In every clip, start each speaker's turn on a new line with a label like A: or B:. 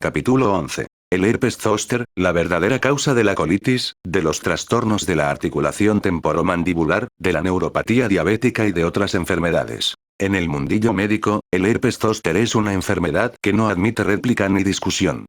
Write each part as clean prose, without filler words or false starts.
A: Capítulo 11. El herpes zóster, la verdadera causa de la colitis, de los trastornos de la articulación temporomandibular, de la neuropatía diabética y de otras enfermedades. En el mundillo médico, el herpes zóster es una enfermedad que no admite réplica ni discusión.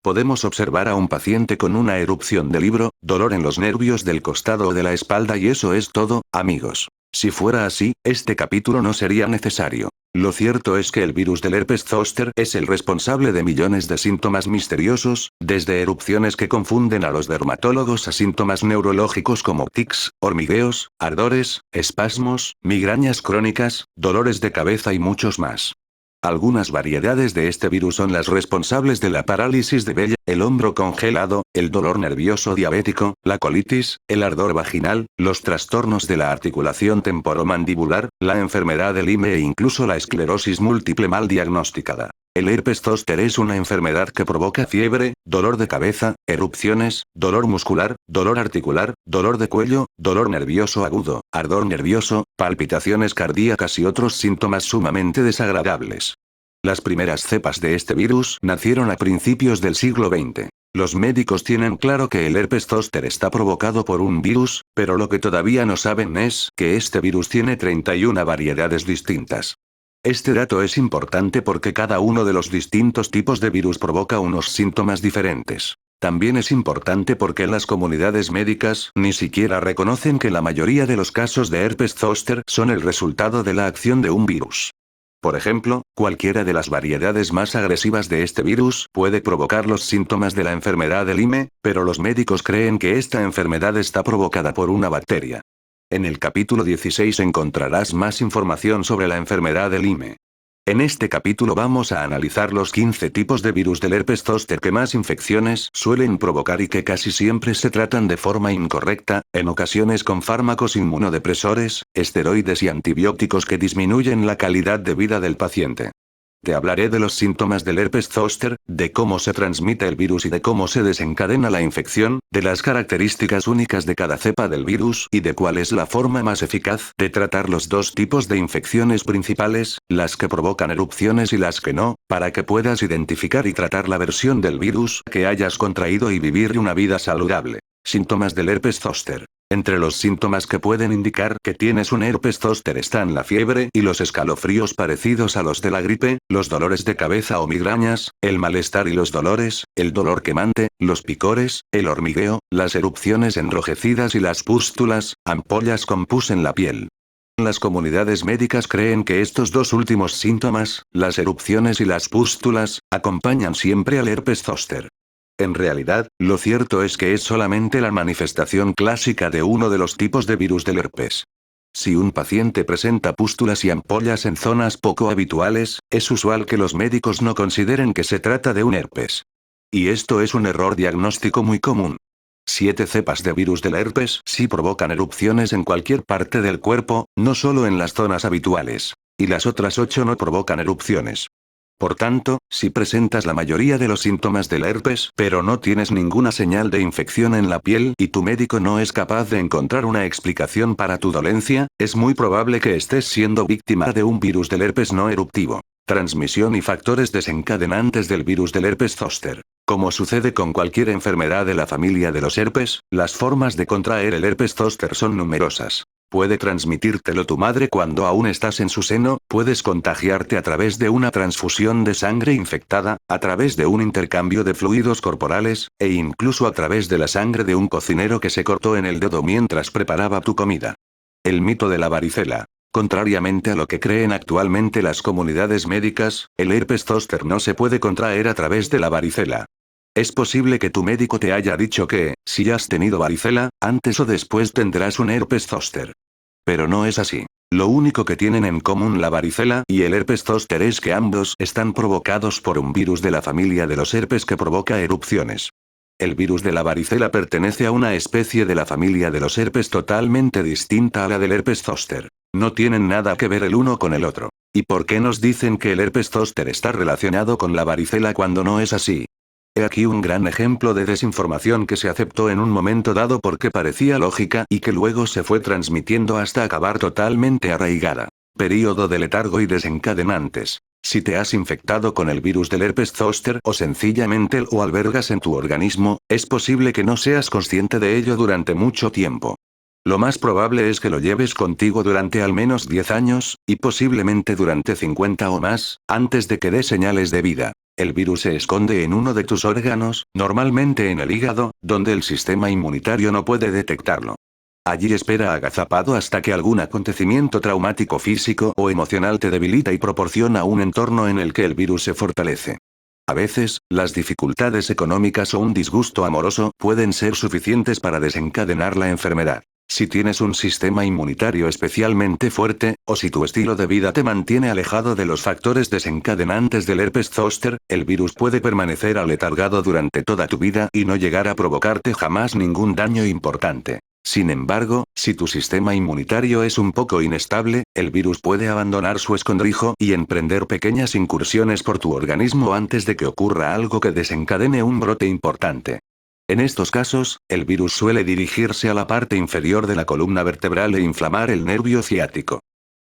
A: Podemos observar a un paciente con una erupción de libro, dolor en los nervios del costado o de la espalda y eso es todo, amigos. Si fuera así, este capítulo no sería necesario. Lo cierto es que el virus del herpes zóster es el responsable de millones de síntomas misteriosos, desde erupciones que confunden a los dermatólogos a síntomas neurológicos como tics, hormigueos, ardores, espasmos, migrañas crónicas, dolores de cabeza y muchos más. Algunas variedades de este virus son las responsables de la parálisis de Bell, el hombro congelado, el dolor nervioso diabético, la colitis, el ardor vaginal, los trastornos de la articulación temporomandibular, la enfermedad de Lyme e incluso la esclerosis múltiple mal diagnosticada. El herpes zóster es una enfermedad que provoca fiebre, dolor de cabeza, erupciones, dolor muscular, dolor articular, dolor de cuello, dolor nervioso agudo, ardor nervioso, palpitaciones cardíacas y otros síntomas sumamente desagradables. Las primeras cepas de este virus nacieron a principios del siglo XX. Los médicos tienen claro que el herpes zóster está provocado por un virus, pero lo que todavía no saben es que este virus tiene 31 variedades distintas. Este dato es importante porque cada uno de los distintos tipos de virus provoca unos síntomas diferentes. También es importante porque las comunidades médicas ni siquiera reconocen que la mayoría de los casos de herpes zóster son el resultado de la acción de un virus. Por ejemplo, cualquiera de las variedades más agresivas de este virus puede provocar los síntomas de la enfermedad de Lyme, pero los médicos creen que esta enfermedad está provocada por una bacteria. En el capítulo 16 encontrarás más información sobre la enfermedad de Lyme. En este capítulo vamos a analizar los 15 tipos de virus del herpes zóster que más infecciones suelen provocar y que casi siempre se tratan de forma incorrecta, en ocasiones con fármacos inmunodepresores, esteroides y antibióticos que disminuyen la calidad de vida del paciente. Te hablaré de los síntomas del herpes zóster, de cómo se transmite el virus y de cómo se desencadena la infección, de las características únicas de cada cepa del virus y de cuál es la forma más eficaz de tratar los dos tipos de infecciones principales, las que provocan erupciones y las que no, para que puedas identificar y tratar la versión del virus que hayas contraído y vivir una vida saludable. Síntomas del herpes zóster. Entre los síntomas que pueden indicar que tienes un herpes zóster están la fiebre y los escalofríos parecidos a los de la gripe, los dolores de cabeza o migrañas, el malestar y los dolores, el dolor quemante, los picores, el hormigueo, las erupciones enrojecidas y las pústulas, ampollas con pus en la piel. Las comunidades médicas creen que estos dos últimos síntomas, las erupciones y las pústulas, acompañan siempre al herpes zóster. En realidad, lo cierto es que es solamente la manifestación clásica de uno de los tipos de virus del herpes. Si un paciente presenta pústulas y ampollas en zonas poco habituales, es usual que los médicos no consideren que se trata de un herpes. Y esto es un error diagnóstico muy común. 7 cepas de virus del herpes sí provocan erupciones en cualquier parte del cuerpo, no solo en las zonas habituales. Y las otras 8 no provocan erupciones. Por tanto, si presentas la mayoría de los síntomas del herpes pero no tienes ninguna señal de infección en la piel y tu médico no es capaz de encontrar una explicación para tu dolencia, es muy probable que estés siendo víctima de un virus del herpes no eruptivo. Transmisión y factores desencadenantes del virus del herpes zóster. Como sucede con cualquier enfermedad de la familia de los herpes, las formas de contraer el herpes zóster son numerosas. Puede transmitírtelo tu madre cuando aún estás en su seno, puedes contagiarte a través de una transfusión de sangre infectada, a través de un intercambio de fluidos corporales, e incluso a través de la sangre de un cocinero que se cortó en el dedo mientras preparaba tu comida. El mito de la varicela. Contrariamente a lo que creen actualmente las comunidades médicas, el herpes zóster no se puede contraer a través de la varicela. Es posible que tu médico te haya dicho que, si has tenido varicela, antes o después tendrás un herpes zóster. Pero no es así. Lo único que tienen en común la varicela y el herpes zóster es que ambos están provocados por un virus de la familia de los herpes que provoca erupciones. El virus de la varicela pertenece a una especie de la familia de los herpes totalmente distinta a la del herpes zóster. No tienen nada que ver el uno con el otro. ¿Y por qué nos dicen que el herpes zóster está relacionado con la varicela cuando no es así? He aquí un gran ejemplo de desinformación que se aceptó en un momento dado porque parecía lógica y que luego se fue transmitiendo hasta acabar totalmente arraigada. Período de letargo y desencadenantes. Si te has infectado con el virus del herpes zóster o sencillamente lo albergas en tu organismo, es posible que no seas consciente de ello durante mucho tiempo. Lo más probable es que lo lleves contigo durante al menos 10 años, y posiblemente durante 50 o más, antes de que dé señales de vida. El virus se esconde en uno de tus órganos, normalmente en el hígado, donde el sistema inmunitario no puede detectarlo. Allí espera agazapado hasta que algún acontecimiento traumático físico o emocional te debilita y proporciona un entorno en el que el virus se fortalece. A veces, las dificultades económicas o un disgusto amoroso pueden ser suficientes para desencadenar la enfermedad. Si tienes un sistema inmunitario especialmente fuerte, o si tu estilo de vida te mantiene alejado de los factores desencadenantes del herpes zóster, el virus puede permanecer aletargado durante toda tu vida y no llegar a provocarte jamás ningún daño importante. Sin embargo, si tu sistema inmunitario es un poco inestable, el virus puede abandonar su escondrijo y emprender pequeñas incursiones por tu organismo antes de que ocurra algo que desencadene un brote importante. En estos casos, el virus suele dirigirse a la parte inferior de la columna vertebral e inflamar el nervio ciático.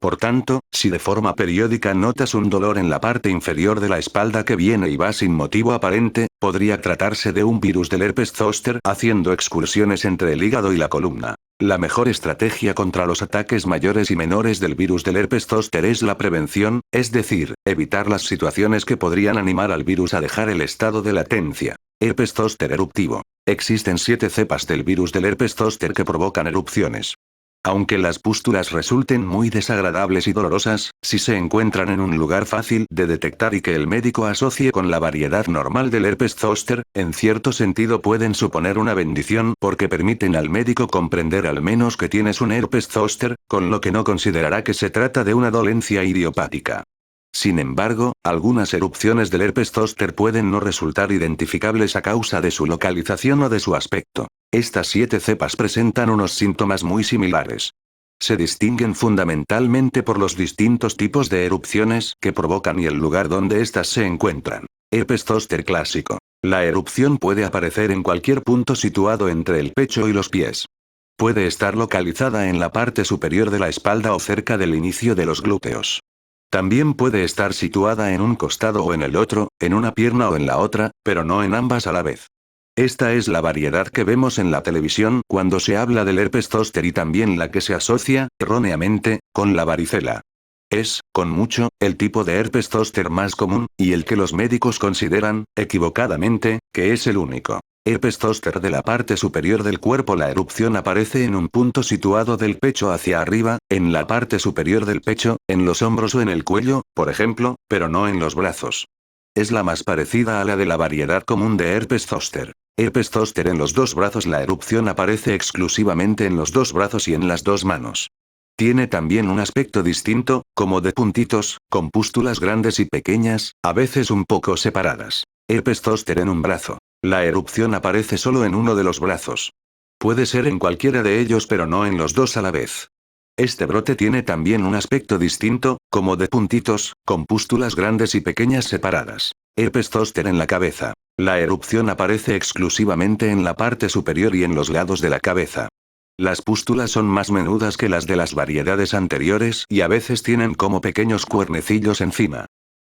A: Por tanto, si de forma periódica notas un dolor en la parte inferior de la espalda que viene y va sin motivo aparente, podría tratarse de un virus del herpes zóster haciendo excursiones entre el hígado y la columna. La mejor estrategia contra los ataques mayores y menores del virus del herpes zóster es la prevención, es decir, evitar las situaciones que podrían animar al virus a dejar el estado de latencia. Herpes zóster eruptivo. Existen 7 cepas del virus del herpes zóster que provocan erupciones. Aunque las pústulas resulten muy desagradables y dolorosas, si se encuentran en un lugar fácil de detectar y que el médico asocie con la variedad normal del herpes zóster, en cierto sentido pueden suponer una bendición porque permiten al médico comprender al menos que tienes un herpes zóster, con lo que no considerará que se trata de una dolencia idiopática. Sin embargo, algunas erupciones del herpes zóster pueden no resultar identificables a causa de su localización o de su aspecto. Estas 7 cepas presentan unos síntomas muy similares. Se distinguen fundamentalmente por los distintos tipos de erupciones que provocan y el lugar donde éstas se encuentran. Herpes zóster clásico. La erupción puede aparecer en cualquier punto situado entre el pecho y los pies. Puede estar localizada en la parte superior de la espalda o cerca del inicio de los glúteos. También puede estar situada en un costado o en el otro, en una pierna o en la otra, pero no en ambas a la vez. Esta es la variedad que vemos en la televisión cuando se habla del herpes zóster y también la que se asocia, erróneamente, con la varicela. Es, con mucho, el tipo de herpes zóster más común, y el que los médicos consideran, equivocadamente, que es el único. Herpes zóster de la parte superior del cuerpo. La erupción aparece en un punto situado del pecho hacia arriba, en la parte superior del pecho, en los hombros o en el cuello, por ejemplo, pero no en los brazos. Es la más parecida a la de la variedad común de herpes zóster. Herpes zóster en los 2 brazos. La erupción aparece exclusivamente en los 2 brazos y en las 2 manos. Tiene también un aspecto distinto, como de puntitos, con pústulas grandes y pequeñas, a veces un poco separadas. Herpes zóster en un brazo. La erupción aparece solo en uno de los brazos. Puede ser en cualquiera de ellos pero no en los 2 a la vez. Este brote tiene también un aspecto distinto, como de puntitos, con pústulas grandes y pequeñas separadas. Herpes zóster en la cabeza. La erupción aparece exclusivamente en la parte superior y en los lados de la cabeza. Las pústulas son más menudas que las de las variedades anteriores y a veces tienen como pequeños cuernecillos encima.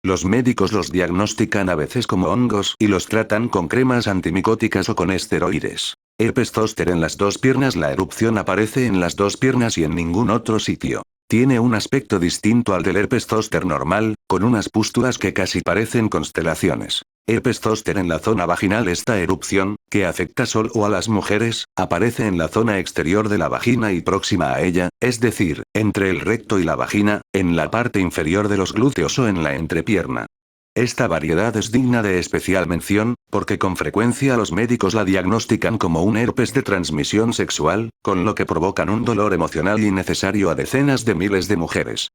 A: Los médicos los diagnostican a veces como hongos y los tratan con cremas antimicóticas o con esteroides. Herpes zóster en las 2 piernas. La erupción aparece en las 2 piernas y en ningún otro sitio. Tiene un aspecto distinto al del herpes zóster normal, con unas pústulas que casi parecen constelaciones. Herpes zóster en la zona vaginal. Esta erupción, que afecta solo a las mujeres, aparece en la zona exterior de la vagina y próxima a ella, es decir, entre el recto y la vagina, en la parte inferior de los glúteos o en la entrepierna. Esta variedad es digna de especial mención, porque con frecuencia los médicos la diagnostican como un herpes de transmisión sexual, con lo que provocan un dolor emocional innecesario a decenas de miles de mujeres.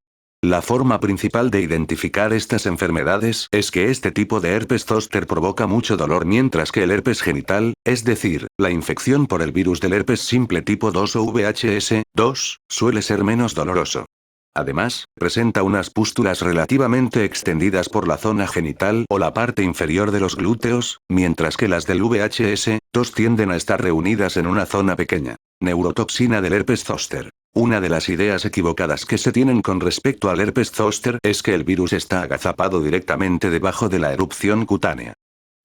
A: La forma principal de identificar estas enfermedades es que este tipo de herpes zóster provoca mucho dolor mientras que el herpes genital, es decir, la infección por el virus del herpes simple tipo 2 o VHS-2, suele ser menos doloroso. Además, presenta unas pústulas relativamente extendidas por la zona genital o la parte inferior de los glúteos, mientras que las del VHS-2 tienden a estar reunidas en una zona pequeña. Neurotoxina del herpes zóster. Una de las ideas equivocadas que se tienen con respecto al herpes zóster es que el virus está agazapado directamente debajo de la erupción cutánea.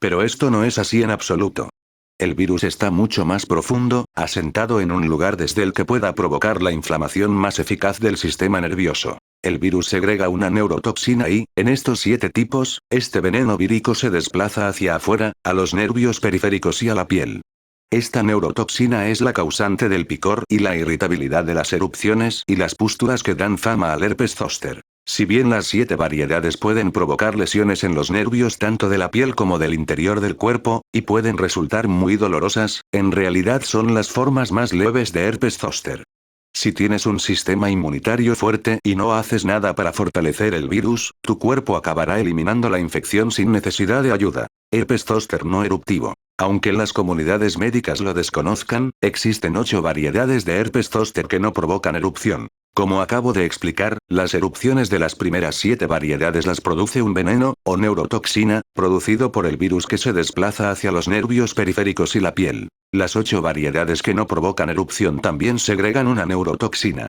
A: Pero esto no es así en absoluto. El virus está mucho más profundo, asentado en un lugar desde el que pueda provocar la inflamación más eficaz del sistema nervioso. El virus segrega una neurotoxina y, en estos 7 tipos, este veneno vírico se desplaza hacia afuera, a los nervios periféricos y a la piel. Esta neurotoxina es la causante del picor y la irritabilidad de las erupciones y las pústulas que dan fama al herpes zóster. Si bien las 7 variedades pueden provocar lesiones en los nervios tanto de la piel como del interior del cuerpo, y pueden resultar muy dolorosas, en realidad son las formas más leves de herpes zóster. Si tienes un sistema inmunitario fuerte y no haces nada para fortalecer el virus, tu cuerpo acabará eliminando la infección sin necesidad de ayuda. Herpes zóster no eruptivo. Aunque las comunidades médicas lo desconozcan, existen 8 variedades de herpes zóster que no provocan erupción. Como acabo de explicar, las erupciones de las primeras 7 variedades las produce un veneno, o neurotoxina, producido por el virus que se desplaza hacia los nervios periféricos y la piel. Las 8 variedades que no provocan erupción también segregan una neurotoxina.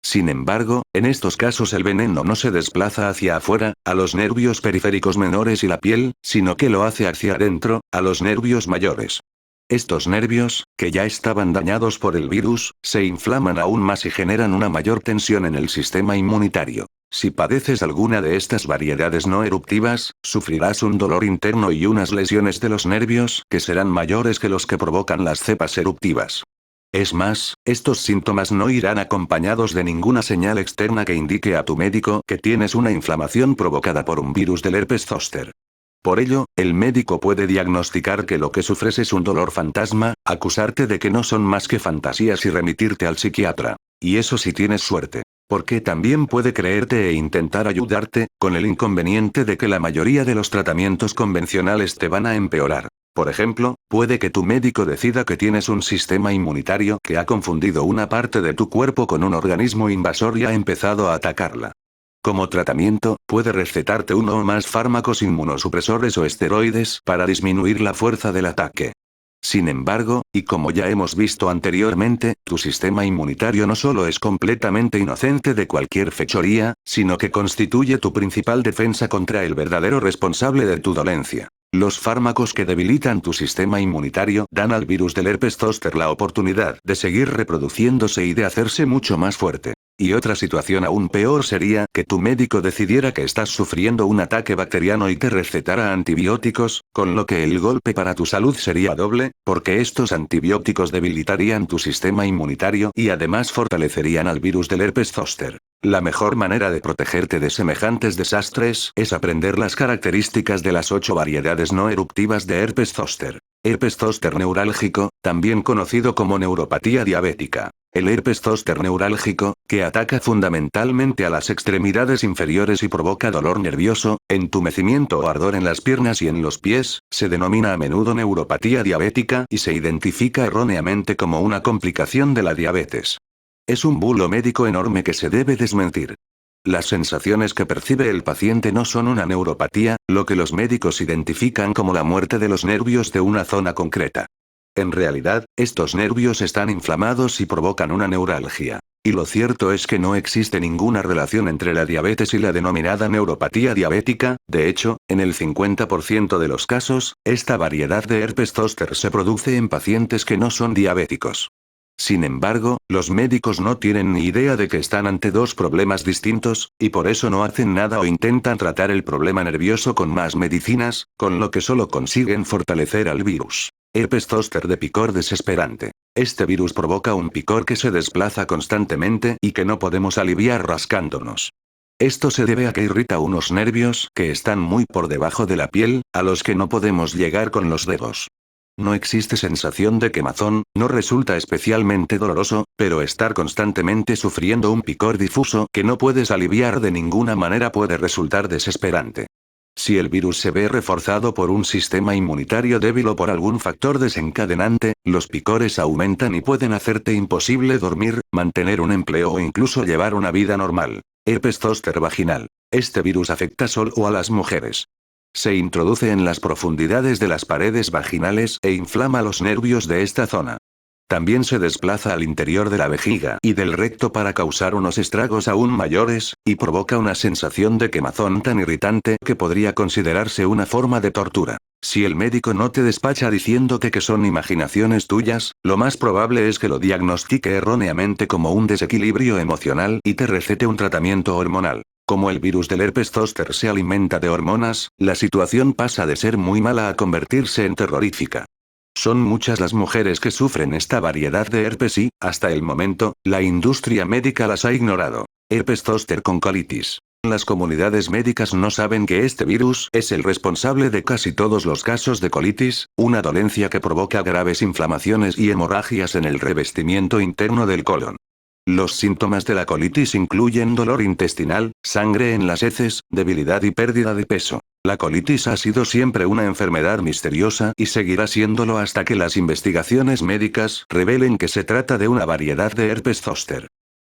A: Sin embargo, en estos casos el veneno no se desplaza hacia afuera, a los nervios periféricos menores y la piel, sino que lo hace hacia adentro, a los nervios mayores. Estos nervios, que ya estaban dañados por el virus, se inflaman aún más y generan una mayor tensión en el sistema inmunitario. Si padeces alguna de estas variedades no eruptivas, sufrirás un dolor interno y unas lesiones de los nervios que serán mayores que los que provocan las cepas eruptivas. Es más, estos síntomas no irán acompañados de ninguna señal externa que indique a tu médico que tienes una inflamación provocada por un virus del herpes zóster. Por ello, el médico puede diagnosticar que lo que sufres es un dolor fantasma, acusarte de que no son más que fantasías y remitirte al psiquiatra. Y eso si tienes suerte. Porque también puede creerte e intentar ayudarte, con el inconveniente de que la mayoría de los tratamientos convencionales te van a empeorar. Por ejemplo, puede que tu médico decida que tienes un sistema inmunitario que ha confundido una parte de tu cuerpo con un organismo invasor y ha empezado a atacarla. Como tratamiento, puede recetarte uno o más fármacos inmunosupresores o esteroides para disminuir la fuerza del ataque. Sin embargo, y como ya hemos visto anteriormente, tu sistema inmunitario no solo es completamente inocente de cualquier fechoría, sino que constituye tu principal defensa contra el verdadero responsable de tu dolencia. Los fármacos que debilitan tu sistema inmunitario dan al virus del herpes zóster la oportunidad de seguir reproduciéndose y de hacerse mucho más fuerte. Y otra situación aún peor sería que tu médico decidiera que estás sufriendo un ataque bacteriano y te recetara antibióticos, con lo que el golpe para tu salud sería doble, porque estos antibióticos debilitarían tu sistema inmunitario y además fortalecerían al virus del herpes zóster. La mejor manera de protegerte de semejantes desastres es aprender las características de las 8 variedades no eruptivas de herpes zóster. Herpes zóster neurálgico, también conocido como neuropatía diabética. El herpes zóster neurálgico, que ataca fundamentalmente a las extremidades inferiores y provoca dolor nervioso, entumecimiento o ardor en las piernas y en los pies, se denomina a menudo neuropatía diabética y se identifica erróneamente como una complicación de la diabetes. Es un bulo médico enorme que se debe desmentir. Las sensaciones que percibe el paciente no son una neuropatía, lo que los médicos identifican como la muerte de los nervios de una zona concreta. En realidad, estos nervios están inflamados y provocan una neuralgia. Y lo cierto es que no existe ninguna relación entre la diabetes y la denominada neuropatía diabética, de hecho, en el 50% de los casos, esta variedad de herpes zóster se produce en pacientes que no son diabéticos. Sin embargo, los médicos no tienen ni idea de que están ante 2 problemas distintos, y por eso no hacen nada o intentan tratar el problema nervioso con más medicinas, con lo que solo consiguen fortalecer al virus. Herpes zóster de picor desesperante. Este virus provoca un picor que se desplaza constantemente y que no podemos aliviar rascándonos. Esto se debe a que irrita unos nervios que están muy por debajo de la piel, a los que no podemos llegar con los dedos. No existe sensación de quemazón, no resulta especialmente doloroso, pero estar constantemente sufriendo un picor difuso que no puedes aliviar de ninguna manera puede resultar desesperante. Si el virus se ve reforzado por un sistema inmunitario débil o por algún factor desencadenante, los picores aumentan y pueden hacerte imposible dormir, mantener un empleo o incluso llevar una vida normal. Herpes zóster vaginal. Este virus afecta solo a las mujeres. Se introduce en las profundidades de las paredes vaginales e inflama los nervios de esta zona. también se desplaza al interior de la vejiga y del recto para causar unos estragos aún mayores, y provoca una sensación de quemazón tan irritante que podría considerarse una forma de tortura. Si el médico no te despacha diciéndote que son imaginaciones tuyas, lo más probable es que lo diagnostique erróneamente como un desequilibrio emocional y te recete un tratamiento hormonal. Como el virus del herpes zóster se alimenta de hormonas, la situación pasa de ser muy mala a convertirse en terrorífica. Son muchas las mujeres que sufren esta variedad de herpes y, hasta el momento, la industria médica las ha ignorado. Herpes zóster con colitis. Las comunidades médicas no saben que este virus es el responsable de casi todos los casos de colitis, una dolencia que provoca graves inflamaciones y hemorragias en el revestimiento interno del colon. Los síntomas de la colitis incluyen dolor intestinal, sangre en las heces, debilidad y pérdida de peso. La colitis ha sido siempre una enfermedad misteriosa y seguirá siéndolo hasta que las investigaciones médicas revelen que se trata de una variedad de herpes zóster.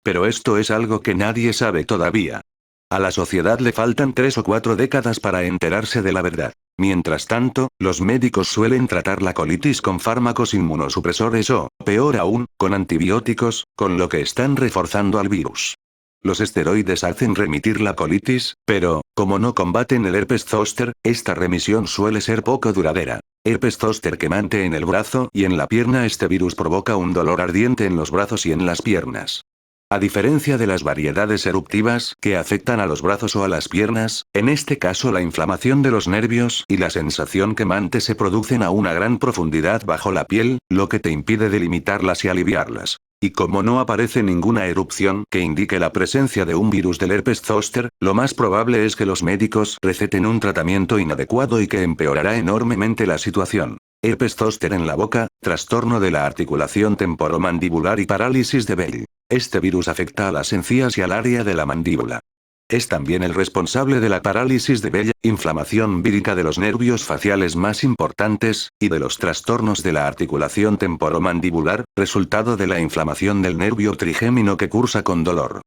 A: Pero esto es algo que nadie sabe todavía. A la sociedad le faltan 3 o 4 décadas para enterarse de la verdad. Mientras tanto, los médicos suelen tratar la colitis con fármacos inmunosupresores o, peor aún, con antibióticos, con lo que están reforzando al virus. Los esteroides hacen remitir la colitis, pero, como no combaten el herpes zóster, esta remisión suele ser poco duradera. Herpes zóster quemante en el brazo y en la pierna. Este virus provoca un dolor ardiente en los brazos y en las piernas. A diferencia de las variedades eruptivas que afectan a los brazos o a las piernas, en este caso la inflamación de los nervios y la sensación quemante se producen a una gran profundidad bajo la piel, lo que te impide delimitarlas y aliviarlas. Y como no aparece ninguna erupción que indique la presencia de un virus del herpes zóster, lo más probable es que los médicos receten un tratamiento inadecuado y que empeorará enormemente la situación. Herpes zóster en la boca, trastorno de la articulación temporomandibular y parálisis de Bell. Este virus afecta a las encías y al área de la mandíbula. Es también el responsable de la parálisis de Bell, inflamación vírica de los nervios faciales más importantes, y de los trastornos de la articulación temporomandibular, resultado de la inflamación del nervio trigémino que cursa con dolor.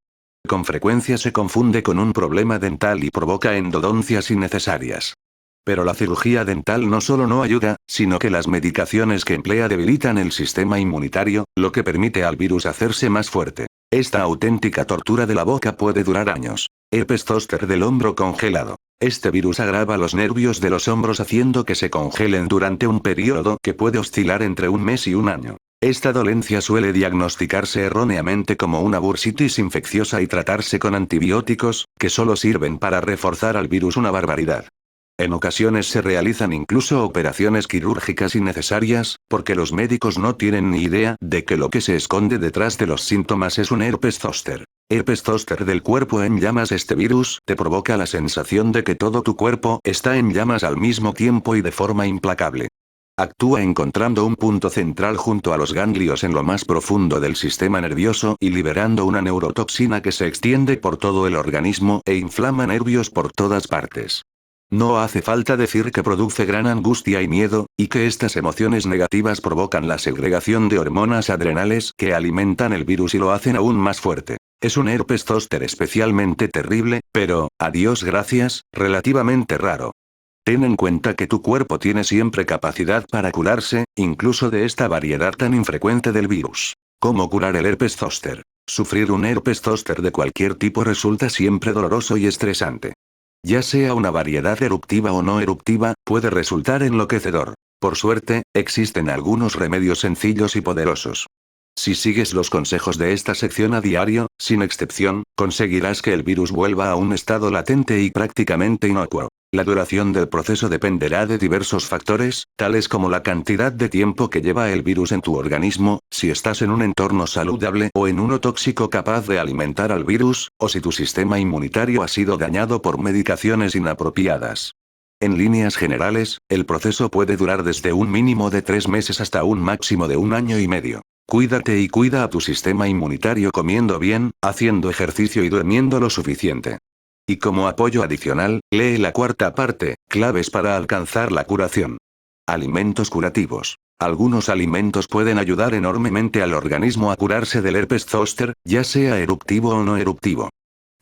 A: Con frecuencia se confunde con un problema dental y provoca endodoncias innecesarias. Pero la cirugía dental no solo no ayuda, sino que las medicaciones que emplea debilitan el sistema inmunitario, lo que permite al virus hacerse más fuerte. Esta auténtica tortura de la boca puede durar años. Herpes zóster del hombro congelado. Este virus agrava los nervios de los hombros haciendo que se congelen durante un periodo que puede oscilar entre un mes y un año. Esta dolencia suele diagnosticarse erróneamente como una bursitis infecciosa y tratarse con antibióticos, que solo sirven para reforzar al virus una barbaridad. En ocasiones se realizan incluso operaciones quirúrgicas innecesarias, porque los médicos no tienen ni idea de que lo que se esconde detrás de los síntomas es un herpes zóster. Herpes zóster del cuerpo en llamas. Este virus te provoca la sensación de que todo tu cuerpo está en llamas al mismo tiempo y de forma implacable. Actúa encontrando un punto central junto a los ganglios en lo más profundo del sistema nervioso y liberando una neurotoxina que se extiende por todo el organismo e inflama nervios por todas partes. No hace falta decir que produce gran angustia y miedo, y que estas emociones negativas provocan la segregación de hormonas adrenales que alimentan el virus y lo hacen aún más fuerte. Es un herpes zóster especialmente terrible, pero, a Dios gracias, relativamente raro. Ten en cuenta que tu cuerpo tiene siempre capacidad para curarse, incluso de esta variedad tan infrecuente del virus. ¿Cómo curar el herpes zóster? Sufrir un herpes zóster de cualquier tipo resulta siempre doloroso y estresante. Ya sea una variedad eruptiva o no eruptiva, puede resultar enloquecedor. Por suerte, existen algunos remedios sencillos y poderosos. Si sigues los consejos de esta sección a diario, sin excepción, conseguirás que el virus vuelva a un estado latente y prácticamente inocuo. La duración del proceso dependerá de diversos factores, tales como la cantidad de tiempo que lleva el virus en tu organismo, si estás en un entorno saludable o en uno tóxico capaz de alimentar al virus, o si tu sistema inmunitario ha sido dañado por medicaciones inapropiadas. En líneas generales, el proceso puede durar desde un mínimo de 3 meses hasta un máximo de 1 año y medio. Cuídate y cuida a tu sistema inmunitario comiendo bien, haciendo ejercicio y durmiendo lo suficiente. Y como apoyo adicional, lee la cuarta parte, claves para alcanzar la curación. Alimentos curativos. Algunos alimentos pueden ayudar enormemente al organismo a curarse del herpes zóster, ya sea eruptivo o no eruptivo.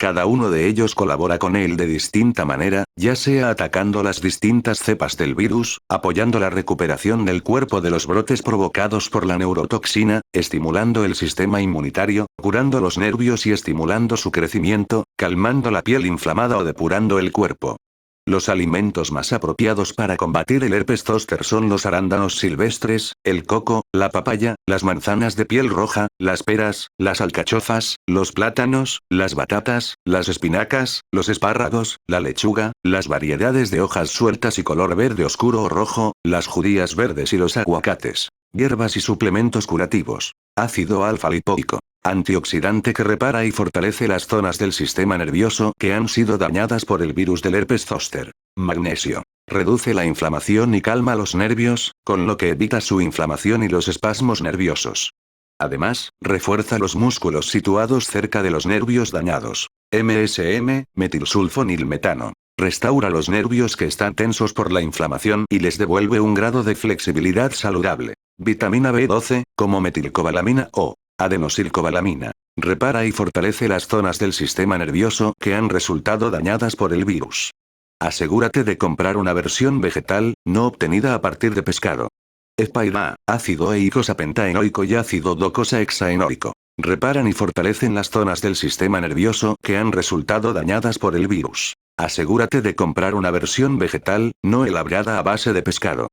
A: Cada uno de ellos colabora con él de distinta manera, ya sea atacando las distintas cepas del virus, apoyando la recuperación del cuerpo de los brotes provocados por la neurotoxina, estimulando el sistema inmunitario, curando los nervios y estimulando su crecimiento, calmando la piel inflamada o depurando el cuerpo. Los alimentos más apropiados para combatir el herpes zóster son los arándanos silvestres, el coco, la papaya, las manzanas de piel roja, las peras, las alcachofas, los plátanos, las batatas, las espinacas, los espárragos, la lechuga, las variedades de hojas sueltas y color verde oscuro o rojo, las judías verdes y los aguacates. Hierbas y suplementos curativos. Ácido alfa-lipoico. Antioxidante que repara y fortalece las zonas del sistema nervioso que han sido dañadas por el virus del herpes zóster. Magnesio. Reduce la inflamación y calma los nervios, con lo que evita su inflamación y los espasmos nerviosos. Además, refuerza los músculos situados cerca de los nervios dañados. MSM, metilsulfonilmetano. Restaura los nervios que están tensos por la inflamación y les devuelve un grado de flexibilidad saludable. Vitamina B12, como metilcobalamina o adenosilcobalamina. Repara y fortalece las zonas del sistema nervioso que han resultado dañadas por el virus. Asegúrate de comprar una versión vegetal, no obtenida a partir de pescado. EPA, ácido eicosapentaenoico y ácido docosahexaenoico. Reparan y fortalecen las zonas del sistema nervioso que han resultado dañadas por el virus. Asegúrate de comprar una versión vegetal, no elaborada a base de pescado.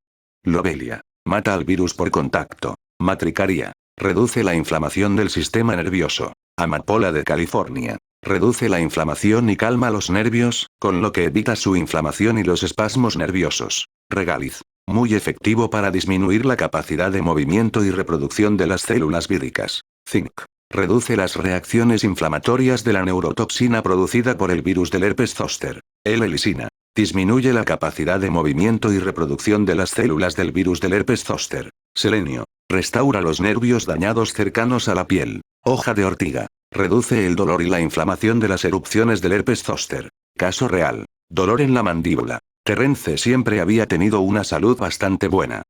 A: Lobelia. Mata al virus por contacto. Matricaria. Reduce la inflamación del sistema nervioso. Amapola de California. Reduce la inflamación y calma los nervios, con lo que evita su inflamación y los espasmos nerviosos. Regaliz. Muy efectivo para disminuir la capacidad de movimiento y reproducción de las células víricas. Zinc. Reduce las reacciones inflamatorias de la neurotoxina producida por el virus del herpes zóster. L-lisina. Disminuye la capacidad de movimiento y reproducción de las células del virus del herpes zóster. Selenio. Restaura los nervios dañados cercanos a la piel. Hoja de ortiga. Reduce el dolor y la inflamación de las erupciones del herpes zóster. Caso real. Dolor en la mandíbula. Terence siempre había tenido una salud bastante buena.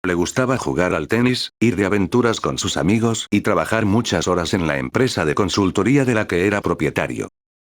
A: Le gustaba jugar al tenis, ir de aventuras con sus amigos y trabajar muchas horas en la empresa de consultoría de la que era propietario.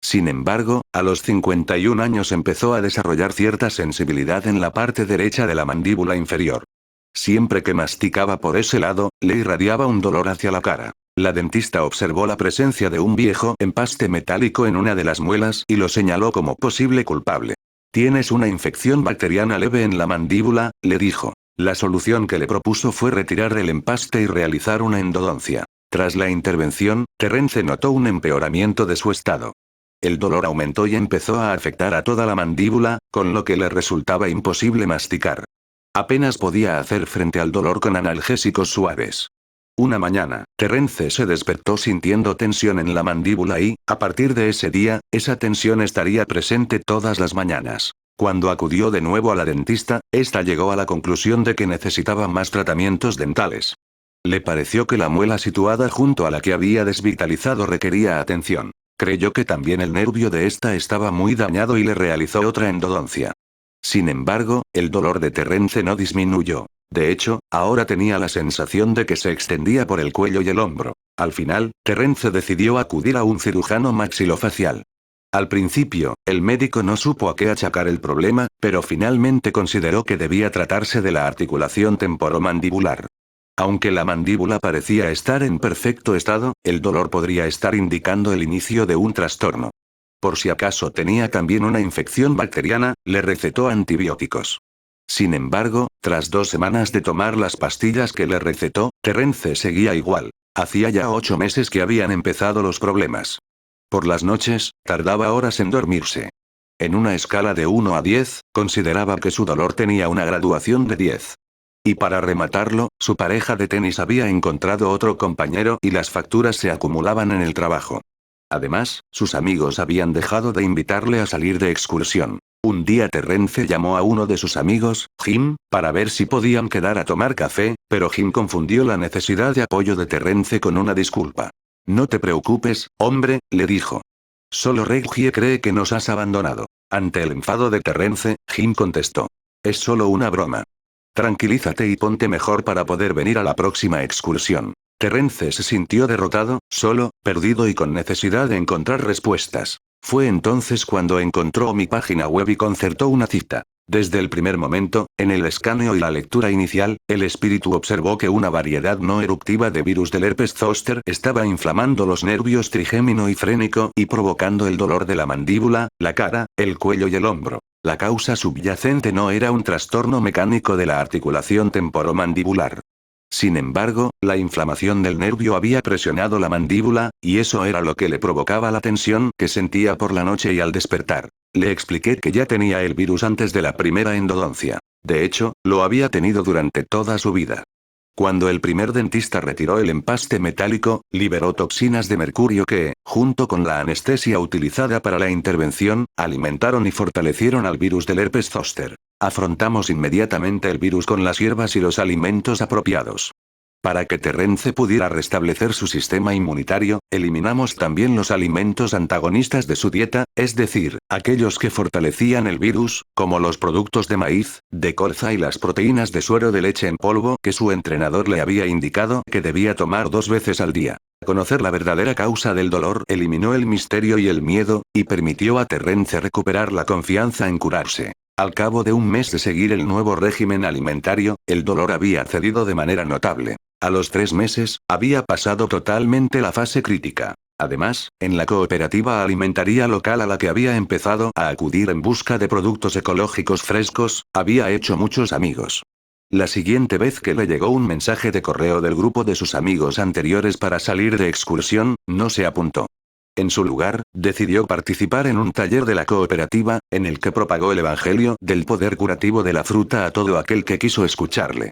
A: Sin embargo, a los 51 años empezó a desarrollar cierta sensibilidad en la parte derecha de la mandíbula inferior. Siempre que masticaba por ese lado, le irradiaba un dolor hacia la cara. La dentista observó la presencia de un viejo empaste metálico en una de las muelas y lo señaló como posible culpable. «Tienes una infección bacteriana leve en la mandíbula», le dijo. La solución que le propuso fue retirar el empaste y realizar una endodoncia. Tras la intervención, Terence notó un empeoramiento de su estado. El dolor aumentó y empezó a afectar a toda la mandíbula, con lo que le resultaba imposible masticar. Apenas podía hacer frente al dolor con analgésicos suaves. Una mañana, Terence se despertó sintiendo tensión en la mandíbula y, a partir de ese día, esa tensión estaría presente todas las mañanas. Cuando acudió de nuevo a la dentista, ésta llegó a la conclusión de que necesitaba más tratamientos dentales. Le pareció que la muela situada junto a la que había desvitalizado requería atención. Creyó que también el nervio de esta estaba muy dañado y le realizó otra endodoncia. Sin embargo, el dolor de Terence no disminuyó. De hecho, ahora tenía la sensación de que se extendía por el cuello y el hombro. Al final, Terence decidió acudir a un cirujano maxilofacial. Al principio, el médico no supo a qué achacar el problema, pero finalmente consideró que debía tratarse de la articulación temporomandibular. Aunque la mandíbula parecía estar en perfecto estado, el dolor podría estar indicando el inicio de un trastorno. Por si acaso tenía también una infección bacteriana, le recetó antibióticos. Sin embargo, tras 2 semanas de tomar las pastillas que le recetó, Terence seguía igual. Hacía ya 8 meses que habían empezado los problemas. Por las noches, tardaba horas en dormirse. En una escala de 1 a 10, consideraba que su dolor tenía una graduación de 10. Y para rematarlo, su pareja de tenis había encontrado otro compañero y las facturas se acumulaban en el trabajo. Además, sus amigos habían dejado de invitarle a salir de excursión. Un día Terence llamó a uno de sus amigos, Jim, para ver si podían quedar a tomar café, pero Jim confundió la necesidad de apoyo de Terence con una disculpa. «No te preocupes, hombre», le dijo. «Solo Reggie cree que nos has abandonado». Ante el enfado de Terence, Jim contestó. «Es solo una broma. Tranquilízate y ponte mejor para poder venir a la próxima excursión». Terence se sintió derrotado, solo, perdido y con necesidad de encontrar respuestas. Fue entonces cuando encontró mi página web y concertó una cita. Desde el primer momento, en el escaneo y la lectura inicial, el espíritu observó que una variedad no eruptiva de virus del herpes zóster estaba inflamando los nervios trigémino y frénico y provocando el dolor de la mandíbula, la cara, el cuello y el hombro. La causa subyacente no era un trastorno mecánico de la articulación temporomandibular. Sin embargo, la inflamación del nervio había presionado la mandíbula, y eso era lo que le provocaba la tensión que sentía por la noche y al despertar. Le expliqué que ya tenía el virus antes de la primera endodoncia. De hecho, lo había tenido durante toda su vida. Cuando el primer dentista retiró el empaste metálico, liberó toxinas de mercurio que, junto con la anestesia utilizada para la intervención, alimentaron y fortalecieron al virus del herpes zóster. Afrontamos inmediatamente el virus con las hierbas y los alimentos apropiados. Para que Terrence pudiera restablecer su sistema inmunitario, eliminamos también los alimentos antagonistas de su dieta, es decir, aquellos que fortalecían el virus, como los productos de maíz, de colza y las proteínas de suero de leche en polvo que su entrenador le había indicado que debía tomar 2 veces al día. Conocer la verdadera causa del dolor eliminó el misterio y el miedo, y permitió a Terrence recuperar la confianza en curarse. Al cabo de un mes de seguir el nuevo régimen alimentario, el dolor había cedido de manera notable. A los 3 meses, había pasado totalmente la fase crítica. Además, en la cooperativa alimentaria local a la que había empezado a acudir en busca de productos ecológicos frescos, había hecho muchos amigos. La siguiente vez que le llegó un mensaje de correo del grupo de sus amigos anteriores para salir de excursión, no se apuntó. En su lugar, decidió participar en un taller de la cooperativa, en el que propagó el evangelio del poder curativo de la fruta a todo aquel que quiso escucharle.